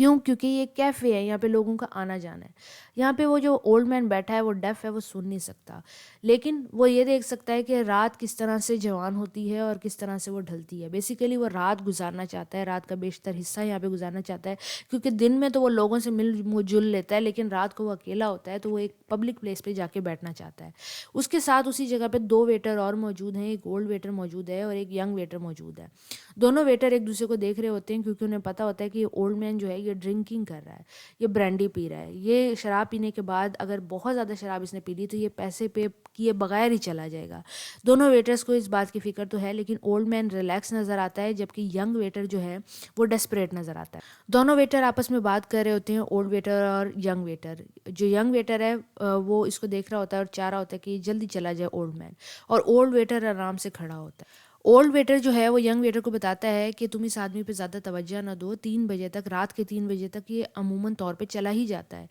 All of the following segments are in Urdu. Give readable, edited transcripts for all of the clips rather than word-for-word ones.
کیوں؟ کیونکہ یہ کیفے ہے، یہاں پہ لوگوں کا آنا جانا ہے. یہاں پہ وہ جو اولڈ مین بیٹھا ہے وہ ڈیف ہے، وہ سن نہیں سکتا، لیکن وہ یہ دیکھ سکتا ہے کہ رات کس طرح سے جوان ہوتی ہے اور کس طرح سے وہ ڈھلتی ہے. بیسیکلی وہ رات گزارنا چاہتا ہے، رات کا بیشتر حصہ یہاں پہ گزارنا چاہتا ہے، کیونکہ دن میں تو وہ لوگوں سے مل جل لیتا ہے، لیکن رات کو وہ اکیلا ہوتا ہے تو وہ ایک پبلک پلیس پہ جا کے بیٹھنا چاہتا ہے. اس کے ساتھ اسی جگہ پہ 2 ویٹر اور موجود ہیں، ایک اولڈ ویٹر موجود ہے اور ایک ینگ ویٹر موجود ہے. دونوں ویٹر ایک دوسرے کو دیکھ رہے ہوتے ہیں کیونکہ انہیں پتہ ہوتا ہے کہ یہ اولڈ مین جو ہے یہ ڈرنکنگ کر رہا ہے، یہ برانڈی پی رہا ہے. یہ شراب پینے کے بعد اگر بہت زیادہ شراب اس نے پی لی تو یہ پیسے پے کیے بغیر ہی چلا جائے گا. دونوں ویٹرز کو اس بات کی فکر تو ہے، لیکن اولڈ مین ریلیکس نظر آتا ہے جبکہ ینگ ویٹر جو ہے وہ ڈیسپریٹ نظر آتا ہے. دونوں ویٹر آپس میں بات کر رہے ہوتے ہیں، اولڈ ویٹر اور ینگ ویٹر. جو ینگ ویٹر ہے وہ اس کو دیکھ رہا ہوتا ہے اور چاہ رہا ہوتا ہے کہ جلدی چلا جائے اولڈ مین، اور اولڈ ویٹر آرام سے کھڑا ہوتا ہے. اولڈ ویٹر جو ہے وہ ینگ ویٹر کو بتاتا ہے کہ تم اس آدمی پہ زیادہ توجہ نہ دو، 3 بجے تک، رات کے 3 بجے تک یہ عموماً طور پہ چلا ہی جاتا ہے.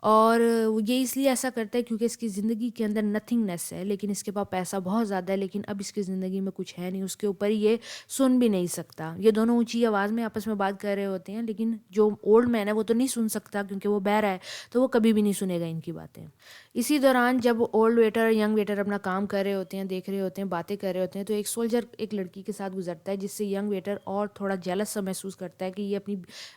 اور یہ اس لیے ایسا کرتا ہے کیونکہ اس کی زندگی کے اندر نتھنگنیس ہے، لیکن اس کے پاس پیسہ بہت زیادہ ہے، لیکن اب اس کی زندگی میں کچھ ہے نہیں، اس کے اوپر یہ سن بھی نہیں سکتا. یہ دونوں اونچی آواز میں آپس میں بات کر رہے ہوتے ہیں، لیکن جو اولڈ مین ہے وہ تو نہیں سن سکتا کیونکہ وہ بہرا ہے، تو وہ کبھی بھی نہیں سنے گا ان کی باتیں. اسی دوران جب اولڈ ویٹر اور ینگ ویٹر اپنا کام کر رہے ہوتے ہیں، دیکھ رہے ہوتے ہیں، باتیں کر رہے ہوتے ہیں، تو ایک سولجر ایک لڑکی کے ساتھ گزرتا ہے جس سے ینگ ویٹر اور تھوڑا جیلس سا محسوس کرتا ہے کہ یہ اپنی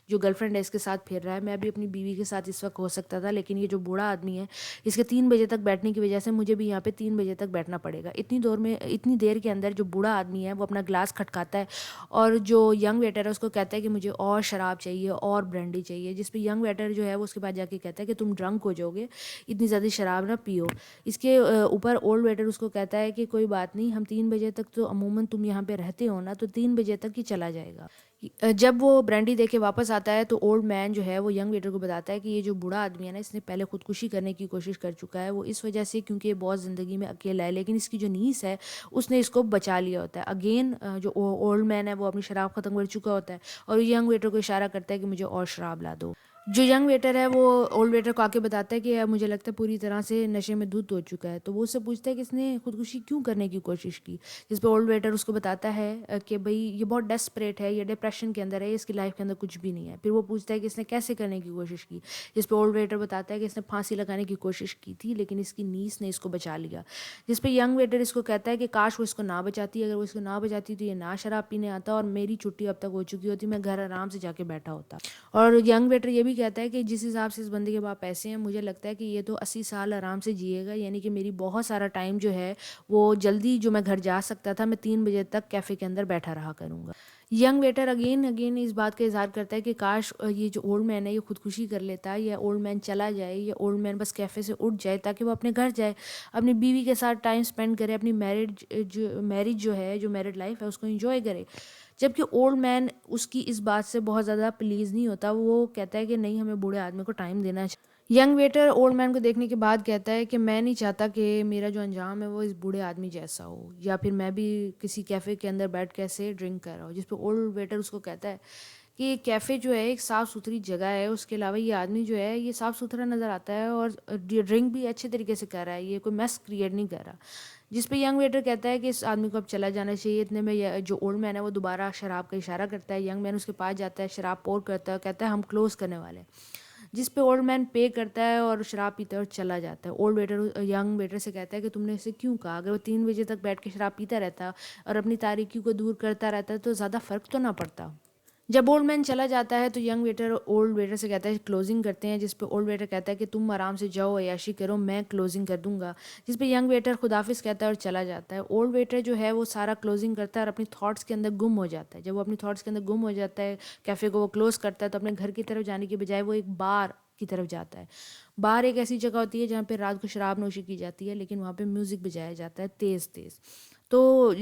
جو گرل فرینڈ ہے اس کے ساتھ پھر رہا ہے. میں بھی اپنی بیوی کے ساتھ اس وقت ہو سکتا تھا، لیکن یہ جو بوڑھا آدمی ہے اس کے 3 بجے تک بیٹھنے کی وجہ سے مجھے بھی یہاں پہ 3 بجے تک بیٹھنا پڑے گا. اتنی دیر کے اندر جو بوڑھا آدمی ہے وہ اپنا گلاس کھٹکاتا ہے اور جو ینگ ویٹر ہے اس کو کہتا ہے کہ مجھے اور شراب چاہیے اور برانڈی چاہیے، جس پہ ینگ ویٹر جو ہے وہ اس کے پاس جا کے کہتا ہے کہ تم ڈرنک ہو جاؤ گے، اتنی زیادہ شراب نہ پیو. اس کے اوپر اولڈ ویٹر اس کو کہتا ہے کہ کوئی بات نہیں، ہم 3 بجے تک تو عموماً تم یہاں پہ رہتے ہو نا، تو 3 بجے تک ہی چلا جائے گا. جب وہ برانڈی دے کے واپس آتا ہے تو اولڈ مین جو ہے وہ ینگ ویٹر کو بتاتا ہے کہ یہ جو بوڑھا آدمی ہے نا اس نے پہلے خودکشی کرنے کی کوشش کر چکا ہے، وہ اس وجہ سے کیونکہ یہ بہت زندگی میں اکیلا ہے، لیکن اس کی جو نیس ہے اس نے اس کو بچا لیا ہوتا ہے. اگین جو اولڈ مین ہے وہ اپنی شراب ختم کر چکا ہوتا ہے اور ینگ ویٹر کو اشارہ کرتا ہے کہ مجھے اور شراب لا دو. جو ینگ ویٹر ہے وہ اولڈ ویٹر کو آ کے بتاتا ہے کہ مجھے لگتا ہے پوری طرح سے نشے میں دھت ہو چکا ہے. تو وہ اس سے پوچھتا ہے کہ اس نے خودکشی کیوں کرنے کی کوشش کی، جس پہ اولڈ ویٹر اس کو بتاتا ہے کہ بھئی یہ بہت ڈیسپریٹ ہے، یہ ڈپریشن کے اندر ہے، اس کی لائف کے اندر کچھ بھی نہیں ہے. پھر وہ پوچھتا ہے کہ اس نے کیسے کرنے کی کوشش کی، جس پہ اولڈ ویٹر بتاتا ہے کہ اس نے پھانسی لگانے کی کوشش کی تھی، لیکن اس کی نیس نے اس کو بچا لیا. جس پہ ینگ ویٹر اس کو کہتا ہے کہ کاش وہ اس کو نہ بچاتی، اگر وہ اس کو نہ بچاتی تو یہ نہ شراب پینے آتا اور میری چھٹی اب تک ہو چکی ہوتی، میں گھر آرام سے جا کے بیٹھا ہوتا. اور ینگ ویٹر یہ بھی کہتا ہے کہ جس حساب سے اس بندے کے پاس پیسے ہیں مجھے لگتا ہے کہ یہ تو 80 سال آرام سے جیے گا، یعنی کہ میری بہت سارا ٹائم جو ہے وہ جلدی جو میں گھر جا سکتا تھا میں 3 بجے تک کیفے کے اندر بیٹھا رہا کروں گا. ینگ ویٹر اگین اس بات کا اظہار کرتا ہے کہ کاش یہ جو اولڈ مین ہے یہ خودکشی کر لیتا، یا اولڈ مین چلا جائے، یا اولڈ مین بس کیفے سے اٹھ جائے تاکہ وہ اپنے گھر جائے، اپنی بیوی کے ساتھ ٹائم سپینڈ کرے، اپنی میرج جو ہے، جو میرڈ لائف ہے اس کو انجوائے کرے. جبکہ اولڈ مین اس کی اس بات سے بہت زیادہ پلیز نہیں ہوتا، وہ کہتا ہے کہ نہیں، ہمیں بوڑھے آدمی کو ٹائم دینا چاہیے. ینگ ویٹر اولڈ مین کو دیکھنے کے بعد کہتا ہے کہ میں نہیں چاہتا کہ میرا جو انجام ہے وہ اس بوڑھے آدمی جیسا ہو، یا پھر میں بھی کسی کیفے کے اندر بیٹھ کے ایسے ڈرنک کر رہا ہوں. جس پہ اولڈ ویٹر اس کو کہتا ہے کہ یہ کیفے جو ہے ایک صاف ستھری جگہ ہے، اس کے علاوہ یہ آدمی جو ہے یہ صاف ستھرا نظر آتا ہے اور ڈرنک بھی اچھے طریقے سے کر رہا ہے، یہ کوئی میس کریٹ نہیں کر رہا. جس پہ ینگ ویٹر کہتا ہے کہ اس آدمی کو اب چلا جانا چاہیے. اتنے میں جو اولڈ مین ہے وہ دوبارہ شراب کا اشارہ کرتا ہے، ینگ مین اس کے پاس جاتا ہے، شراب پور کرتا ہے اور کہتا ہے ہم کلوز کرنے والے ہیں. جس پہ اولڈ مین پے کرتا ہے اور شراب پیتا ہے اور چلا جاتا ہے. اولڈ ویٹر ینگ ویٹر سے کہتا ہے کہ تم نے اسے کیوں کہا، اگر وہ 3 بجے تک بیٹھ کے شراب پیتا رہتا اور اپنی تاریکی کو دور کرتا رہتا تو زیادہ فرق تو نہ پڑتا. جب اولڈ مین چلا جاتا ہے تو ینگ ویٹر اولڈ ویٹر سے کہتا ہے کلوزنگ کرتے ہیں. جس پہ اولڈ ویٹر کہتا ہے کہ تم آرام سے جاؤ، عیاشی کرو، میں کلوزنگ کر دوں گا. جس پہ ینگ ویٹر خدافظ کہتا ہے اور چلا جاتا ہے. اولڈ ویٹر جو ہے وہ سارا کلوزنگ کرتا ہے اور اپنی تھاٹس کے اندر گم ہو جاتا ہے. جب وہ اپنی تھاٹس کے اندر گم ہو جاتا ہے، کیفے کو وہ کلوز کرتا ہے، تو اپنے گھر کی طرف جانے کی بجائے وہ ایک بار کی طرف جاتا ہے. بار ایک ایسی جگہ ہوتی ہے جہاں پہ رات کو شراب نوشی کی جاتی ہے، لیکن وہاں پہ میوزک بجایا جاتا ہے تیز تیز. تو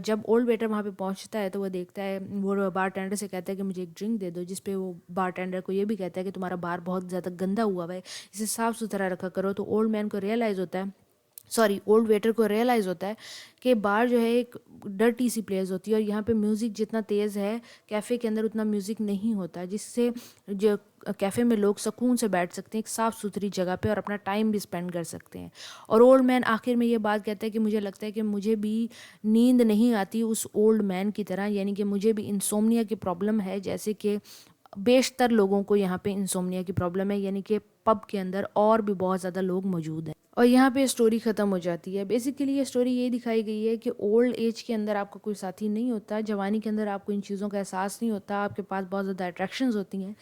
جب اولڈ ویٹر وہاں پہ پہنچتا ہے تو وہ دیکھتا ہے، وہ بار ٹینڈر سے کہتا ہے کہ مجھے ایک ڈرنک دے دو. جس پہ وہ بار ٹینڈر کو یہ بھی کہتا ہے کہ تمہارا بار بہت زیادہ گندا ہوا ہے، اسے صاف ستھرا رکھا کرو. تو اولڈ ویٹر کو ریئلائز ہوتا ہے کہ بار جو ہے ایک ڈرٹی سی پلیس ہوتی ہے اور یہاں پہ میوزک جتنا تیز ہے کیفے کے اندر اتنا میوزک نہیں ہوتا، جس سے جو کیفے میں لوگ سکون سے بیٹھ سکتے ہیں ایک صاف ستھری جگہ پہ اور اپنا ٹائم بھی اسپینڈ کر سکتے ہیں. اور اولڈ مین آخر میں یہ بات کہتا ہے کہ مجھے لگتا ہے کہ مجھے بھی نیند نہیں آتی اس اولڈ مین کی طرح، یعنی کہ مجھے بھی انسومنیا کی پرابلم ہے جیسے کہ بیشتر لوگوں کو یہاں پہ انسومنیا کی پرابلم ہے، یعنی کہ پب کے اندر اور بھی بہت زیادہ لوگ موجود ہیں. اور یہاں پہ اسٹوری ختم ہو جاتی ہے. بیسیکلی یہ اسٹوری یہ دکھائی گئی ہے کہ اولڈ ایج کے اندر آپ کا کوئی ساتھی نہیں ہوتا، جوانی کے اندر آپ کو ان چیزوں کا احساس نہیں ہوتا، آپ کے پاس بہت زیادہ اٹریکشنز ہوتی ہیں،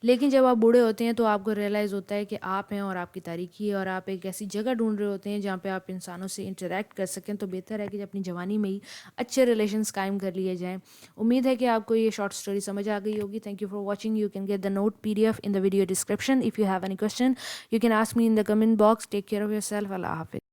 لیکن جب آپ بوڑھے ہوتے ہیں تو آپ کو ریئلائز ہوتا ہے کہ آپ ہیں اور آپ کی تاریکی ہے، اور آپ ایک ایسی جگہ ڈھونڈ رہے ہوتے ہیں جہاں پہ آپ انسانوں سے انٹریکٹ کر سکیں. تو بہتر ہے کہ اپنی جوانی میں ہی اچھے ریلیشنز قائم کر لیے جائیں. امید ہے کہ آپ کو یہ شارٹ اسٹوری سمجھ آ گئی ہوگی. Thank you for watching. You can get the note PDF in the video description. If you have any question, you can ask me in the comment box. Take care of yourself. Allah Hafiz.